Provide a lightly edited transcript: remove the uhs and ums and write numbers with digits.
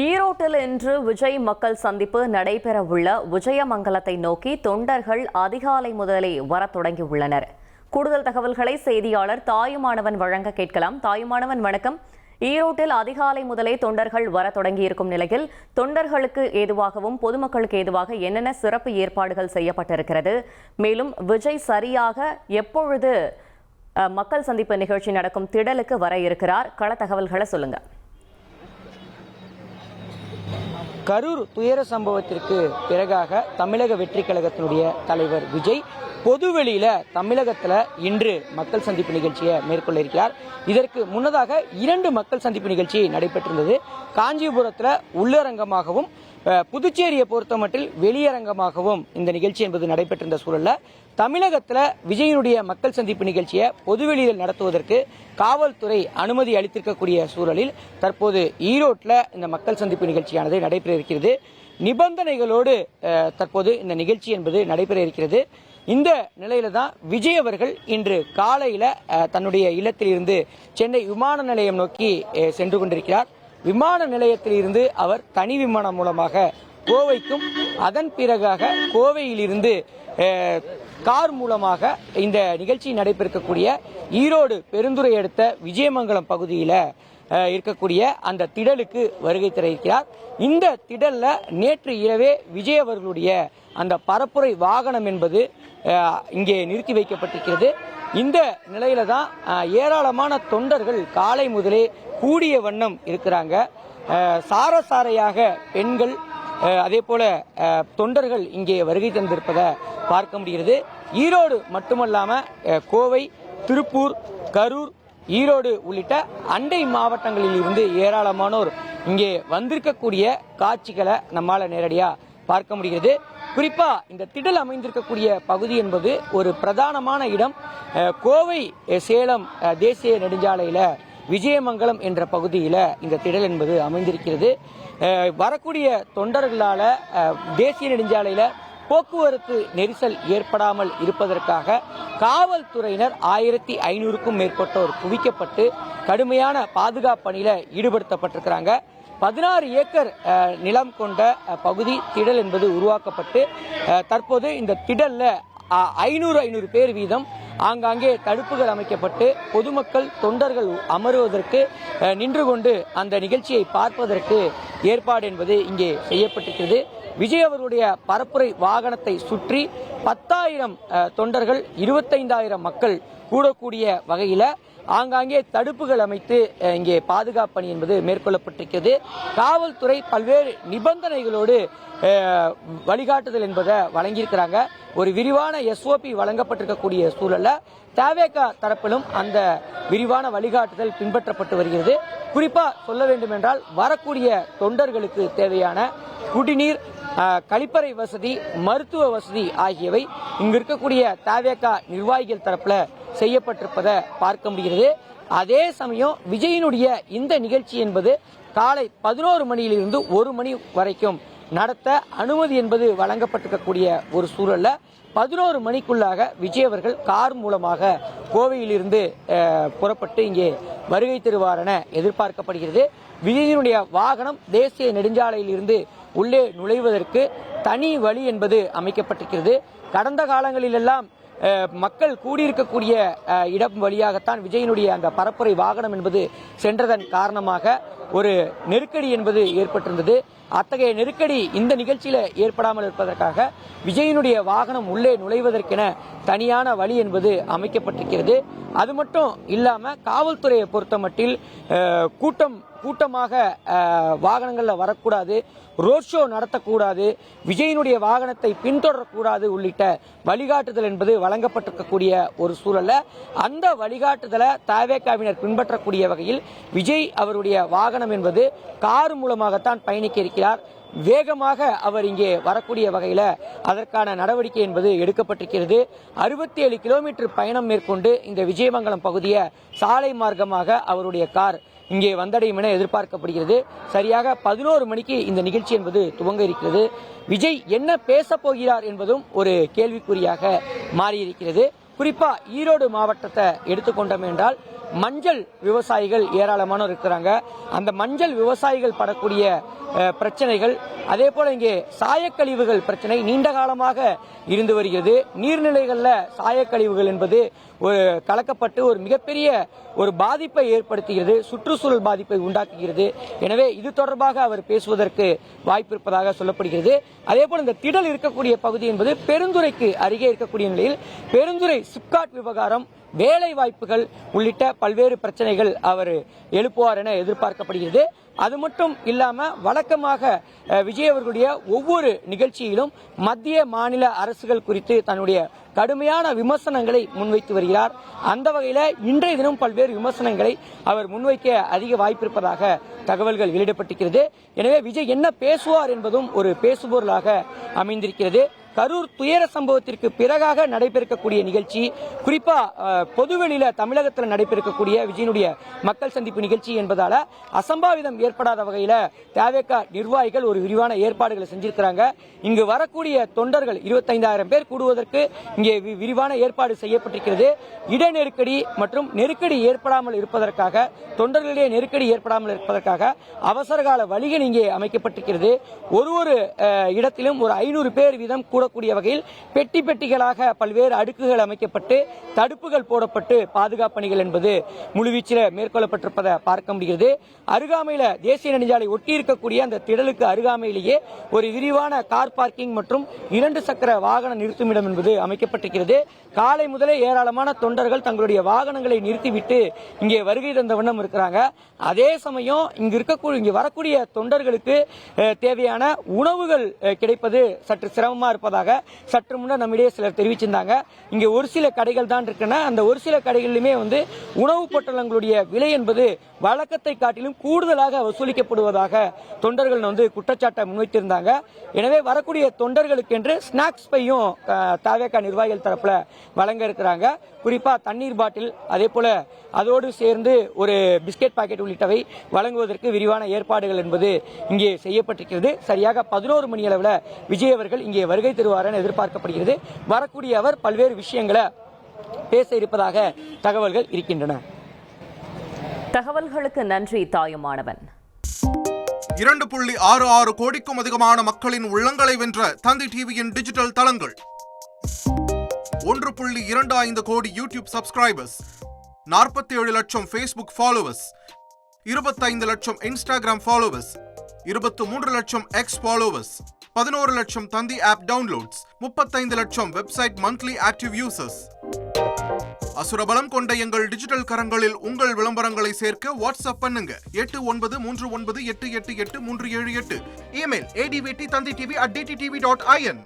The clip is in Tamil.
ஈரோட்டில் இன்று விஜய் மக்கள் சந்திப்பு நடைபெறவுள்ள விஜயமங்கலத்தை நோக்கி தொண்டர்கள் அதிகாலை முதலே வரத் தொடங்கியுள்ளனர். கூடுதல் தகவல்களை செய்தியாளர் தாயுமானவன் வழங்க கேட்கலாம். தாயுமானவன், வணக்கம். ஈரோட்டில் அதிகாலை முதலே தொண்டர்கள் வரத் தொடங்கியிருக்கும் நிலையில் தொண்டர்களுக்கு ஏதுவாகவும் பொதுமக்களுக்கு ஏதுவாக என்னென்ன சிறப்பு ஏற்பாடுகள் செய்யப்பட்டிருக்கிறது? மேலும் விஜய் சரியாக எப்பொழுது மக்கள் சந்திப்பு நிகழ்ச்சி நடக்கும் திடலுக்கு வர இருக்கிறார்? கள தகவல்களை சொல்லுங்க. கரூர் துயர சம்பவத்திற்கு பிறகாக தமிழக வெற்றி கழகத்தினுடைய தலைவர் விஜய் பொதுவெளியில தமிழகத்துல இன்று மக்கள் சந்திப்பு நிகழ்ச்சியை மேற்கொள்ள இருக்கிறார். இதற்கு முன்னதாக 2 மக்கள் சந்திப்பு நிகழ்ச்சி நடைபெற்றிருந்தது. காஞ்சிபுரத்துல உள்ளரங்கமாகவும் புதுச்சேரியை பொறுத்தமட்டில் வெளியரங்கமாகவும் இந்த நிகழ்ச்சி என்பது நடைபெற்றிருந்த சூழல்ல தமிழகத்துல விஜயனுடைய மக்கள் சந்திப்பு நிகழ்ச்சியை பொதுவெளியில் நடத்துவதற்கு காவல்துறை அனுமதி அளித்திருக்கக்கூடிய சூழலில் தற்போது ஈரோட்டில் இந்த மக்கள் சந்திப்பு நிகழ்ச்சியானது நடைபெற இருக்கிறது. நிபந்தனைகளோடு தற்போது இந்த நிகழ்ச்சி என்பது நடைபெற இருக்கிறது. இந்த நிலையில தான் விஜய் அவர்கள் இன்று காலையில தன்னுடைய இல்லத்தில் இருந்து சென்னை விமான நிலையம் நோக்கி சென்று கொண்டிருக்கிறார். விமான நிலையத்தில் இருந்து அவர் தனி விமானம் மூலமாக கோவைக்கும், அதன் பிறகாக கோவையிலிருந்து கார் மூலமாக இந்த நிகழ்ச்சி நடைபெறக்கூடிய ஈரோடு பெருந்துறை அடுத்த விஜயமங்கலம் பகுதியில் இருக்கக்கூடிய அந்த திடலுக்கு வருகை தர இருக்கிறார். இந்த திடல்ல நேற்று இரவே விஜய் அவர்களுடைய அந்த பரப்புரை வாகனம் என்பது இங்கே நிறுத்தி வைக்கப்பட்டிருக்கிறது. இந்த நிலையில தான் ஏராளமான தொண்டர்கள் காலை முதலே கூடிய வண்ணம் இருக்கிறாங்க. சாரசாரையாக பெண்கள் அதே போல தொண்டர்கள் இங்கே வருகை தந்திருப்பதை பார்க்க முடிகிறது. ஈரோடு மட்டுமல்லாம கோவை, திருப்பூர், கரூர், ஈரோடு உள்ளிட்ட அண்டை மாவட்டங்களில் இருந்து ஏராளமானோர் இங்கே வந்திருக்கக்கூடிய காட்சிகளை நம்மால நேரடியா பார்க்க முடிகிறது. குறிப்பா இந்த திடல் அமைந்திருக்கக்கூடிய பகுதி என்பது ஒரு பிரதானமான இடம். கோவை சேலம் தேசிய நெடுஞ்சாலையில விஜயமங்கலம் என்ற பகுதியில இந்த திடல் என்பது அமைந்திருக்கிறது. வரக்கூடிய தொண்டர்களால தேசிய நெடுஞ்சாலையில போக்குவரத்து நெரிசல் ஏற்படாமல் இருப்பதற்காக காவல்துறையினர் 1500க்கும் மேற்பட்டோர் குவிக்கப்பட்டு கடுமையான பாதுகாப்பு பணியில ஈடுபடுத்தப்பட்டிருக்கிறாங்க. 16 ஏக்கர் நிலம் கொண்ட பகுதி திடல் என்பது உருவாக்கப்பட்டு தற்போது இந்த திடல்ல 500 பேர் வீதம் ஆங்காங்கே தடுப்புகள் அமைக்கப்பட்டு பொதுமக்கள் தொண்டர்கள் அமருவதற்கு நின்று கொண்டு அந்த நிகழ்ச்சியை பார்ப்பதற்கு ஏற்பாடு என்பது இங்கே செய்யப்பட்டிருக்கிறது. விஜய் அவருடைய பரப்புரை வாகனத்தை சுற்றி 10,000 தொண்டர்கள், 25,000 மக்கள் கூடக்கூடிய வகையில ஆங்காங்கே தடுப்புகள் அமைத்து இங்கே பாதுகாப்பு பணி என்பது மேற்கொள்ளப்பட்டிருக்கிறது. காவல்துறை பல்வேறு நிபந்தனைகளோடு வழிகாட்டுதல் என்பதை வழங்கியிருக்கிறாங்க. ஒரு விரிவான SOP வழங்கப்பட்டிருக்கக்கூடிய சூழல்ல தவேகா தரப்பிலும் அந்த விரிவான வழிகாட்டுதல் பின்பற்றப்பட்டு வருகிறது. குறிப்பா சொல்ல வேண்டும் என்றால் வரக்கூடிய தொண்டர்களுக்கு தேவையான குடிநீர், கழிப்பறை வசதி, மருத்துவ வசதி ஆகியவை இங்கு இருக்கக்கூடிய தவேகா நிர்வாகிகள் தரப்புல செய்யப்பட்டிருப்பதை பார்க்க முடிகிறது. அதே சமயம் விஜயினுடைய இந்த நிகழ்ச்சி என்பது காலை 11 மணியிலிருந்து 1 மணி வரைக்கும் நடத்த அனுமதி என்பது வழங்கப்பட்டிருக்கக்கூடிய ஒரு சூழல்ல 11 மணிக்குள்ளாக விஜய் அவர்கள் கார் மூலமாக கோவையிலிருந்து புறப்பட்டு இங்கே வருகை தருவார் என எதிர்பார்க்கப்படுகிறது. விஜயினுடைய வாகனம் தேசிய நெடுஞ்சாலையில் இருந்து உள்ளே நுழைவதற்கு தனி வழி என்பது அமைக்கப்பட்டிருக்கிறது. கடந்த காலங்களிலெல்லாம் மக்கள் கூடியிருக்கக்கூடிய இடம் வழியாகத்தான் விஜயனுடைய அந்த பரப்புரை வாகனம் என்பது சென்றதன் காரணமாக ஒரு நெருக்கடி என்பது ஏற்பட்டிருந்தது. அத்தகைய நெருக்கடி இந்த நிகழ்ச்சியில ஏற்படாமல் இருப்பதற்காக விஜயனுடைய வாகனம் உள்ளே நுழைவதற்கென தனியான வழி என்பது அமைக்கப்பட்டிருக்கிறது. அது மட்டும் இல்லாம காவல்துறையை பொறுத்த மட்டில் கூட்டமாக வாகனங்கள்ல வரக்கூடாது, ரோட் ஷோ நடத்தக்கூடாது, விஜயனுடைய வாகனத்தை பின்தொடரக்கூடாது உள்ளிட்ட வழிகாட்டுதல் என்பது வழங்கப்பட்டிருக்கக்கூடிய ஒரு சூழல்ல அந்த வழிகாட்டுதலை தவேகாவினர் பின்பற்றக்கூடிய வகையில் விஜய் அவருடைய வாகனம் என்பது கார் மூலமாகத்தான் பயணிக்க இருக்கிறார். வேகமாக அவர் இங்கே வரக்கூடிய வகையில் அதற்கான நடவடிக்கை என்பது எடுக்கப்பட்டிருக்கிறது. 67 கிலோமீட்டர் பயணம் மேற்கொண்டு இந்த விஜயமங்கலம் பகுதியை சாலை மார்க்கமாக அவருடைய கார் இங்கே வந்தடையும் என எதிர்பார்க்கப்படுகிறது. சரியாக 11 மணிக்கு இந்த நிகழ்ச்சி என்பது துவங்க இருக்கிறது. விஜய் என்ன பேச போகிறார் என்பதும் ஒரு கேள்விக்குறியாக மாறியிருக்கிறது. குறிப்பா ஈரோடு மாவட்டத்தை எடுத்துக்கொண்டோம் என்றால் மஞ்சள் விவசாயிகள் ஏராளமானோர் இருக்கிறாங்க. அந்த மஞ்சள் விவசாயிகள் படக்கூடிய பிரச்சனைகள், அதே போல இங்கே சாயக்கழிவுகள் பிரச்சனை நீண்ட காலமாக இருந்து வருகிறது. நீர்நிலைகளில் சாயக்கழிவுகள் என்பது ஒரு கலக்கப்பட்டு ஒரு மிகப்பெரிய ஒரு பாதிப்பை ஏற்படுத்துகிறது, சுற்றுச்சூழல் பாதிப்பை உண்டாக்குகிறது. எனவே இது தொடர்பாக அவர் பேசுவதற்கு வாய்ப்பு இருப்பதாக சொல்லப்படுகிறது. அதே போல இந்த திடல் இருக்கக்கூடிய பகுதி என்பது பெருந்துறைக்கு அருகே இருக்கக்கூடிய நிலையில் பெருந்துறை சிப்காட் விவகாரம், வேலை வாய்ப்புகள் உள்ளிட்ட பல்வேறு பிரச்சனைகள் அவர் எழுப்புவார் என எதிர்பார்க்கப்படுகிறது. அது மட்டும் இல்லாம வழக்கமாக விஜய் அவர்களுடைய ஒவ்வொரு நிகழ்ச்சியிலும் மத்திய மாநில அரசுகள் குறித்து தன்னுடைய கடுமையான விமர்சனங்களை முன்வைத்து வருகிறார். அந்த வகையில இன்றைய தினம் பல்வேறு விமர்சனங்களை அவர் முன்வைக்க அதிக வாய்ப்பு இருப்பதாக தகவல்கள் வெளியிடப்பட்டிருக்கிறது. எனவே விஜய் என்ன பேசுவார் என்பதும் ஒரு பேசுபொருளாக அமைந்திருக்கிறது. கரூர் துயர சம்பவத்திற்கு பிறகாக நடைபெறக்கூடிய நிகழ்ச்சி, குறிப்பா பொதுவெளியில தமிழகத்தில் நடைபெறக்கூடிய விஜயனுடைய மக்கள் சந்திப்பு நிகழ்ச்சி என்பதால அசம்பாவிதம் ஏற்படாத வகையில தவேக நிர்வாகிகள் ஒரு விரிவான ஏற்பாடுகளை செஞ்சிருக்கிறாங்க. இங்கு வரக்கூடிய தொண்டர்கள் 25,000 பேர் கூடுவதற்கு இங்கே விரிவான ஏற்பாடு செய்யப்பட்டிருக்கிறது. இட நெருக்கடி மற்றும் நெருக்கடி ஏற்படாமல் இருப்பதற்காக, தொண்டர்களிடையே நெருக்கடி ஏற்படாமல் இருப்பதற்காக அவசரகால வழிகள் இங்கே அமைக்கப்பட்டிருக்கிறது. ஒரு இடத்திலும் ஒரு 500 பேர் வீதம் கூடக்கூடிய வகையில் பெட்டி பெட்டிகளாக பல்வேறு அடுக்குகள் அமைக்கப்பட்டு தடுப்புகள் போடப்பட்டு பாதுகாப்பு பணிகள் என்பது முழுவீச்சில் மேற்கொள்ளப்பட்டிருப்பதை பார்க்க முடிகிறது. அருகாமையில் தேசிய நெடுஞ்சாலை ஒட்டி இருக்கக்கூடிய அந்த திடலுக்கு அருகாமையிலேயே ஒரு விரிவான கார் பார்க்கிங் மற்றும் 2 சக்கர வாகன நிறுத்துமிடம் என்பது அமைக்கப்பட்டிருக்கிறது. காலை முதலே ஏராளமான தொண்டர்கள் தங்களுடைய வாகனங்களை நிறுத்திவிட்டு இங்கே வருகை தந்த வண்ணம் இருக்கிறாங்க. அதே சமயம் இங்கு வரக்கூடிய தொண்டர்களுக்கு தேவையான உணவுகள் கிடைப்பது சற்று சிரமமா இருப்பதாக சற்று முன்னர் நம்மிடையே சிலர் தெரிவிச்சிருந்தாங்க. இங்கே ஒரு சில கடைகள் தான் இருக்கின்றன. அந்த ஒரு சில கடைகளிலுமே உணவுப் பொட்டலங்களுடைய விலை என்பது வழக்கத்தை காட்டிலும் கூடுதலாக வசூலிக்கப்படுவதாக தொண்டர்கள் குற்றச்சாட்டை முன்வைத்திருந்தாங்க. எனவே வரக்கூடிய தொண்டர்களுக்கு என்று ஸ்நாக்ஸ் பையும் தவேக நிர்வாகிகள் தரப்புல வழங்க இருக்கிறாங்க. குறிப்பா தண்ணீர் பாட்டில், அதே போல அதோடு சேர்ந்து ஒரு பிஸ்கெட் பாக்கெட் உள்ளிட்டவை வழங்குவதற்கு விரிவான ஏற்பாடுகள் என்பது இங்கே செய்யப்பட்டிருக்கிறது. சரியாக 11 மணி அளவில் விஜய் அவர்கள் இங்கே வருகை தருவார் என எதிர்பார்க்கப்படுகிறது. வரக்கூடிய அவர் பல்வேறு விஷயங்களை பேச இருப்பதாக தகவல்கள் இருக்கின்றன. தகவல்களுக்கு நன்றி தாயுமானவன். 2.66 கோடிக்கும் அதிகமான மக்களின் உள்ளங்களை வென்ற தந்தி டிவியின் டிஜிட்டல் தளங்கள், 1.25 கோடி யூடியூப் சப்ஸ்கிரைபர்ஸ், 47 லட்சம் ஃபேஸ்புக் ஃபாலோவர்ஸ், 25 லட்சம் இன்ஸ்டாகிராம் ஃபாலோவர்ஸ், 23 லட்சம் எக்ஸ் ஃபாலோவர்ஸ், 11 லட்சம் தந்தி ஆப் டவுன்லோட்ஸ், 35 லட்சம் வெப்சைட் மந்த்லி ஆக்டிவ் யூசர்ஸ். அசுரபலம் கொண்ட எங்கள் டிஜிட்டல் கரங்களில் உங்கள் விளம்பரங்களை சேர்க்க வாட்ஸ்அப் பண்ணுங்க 8939888378. Email advt@dttv.in.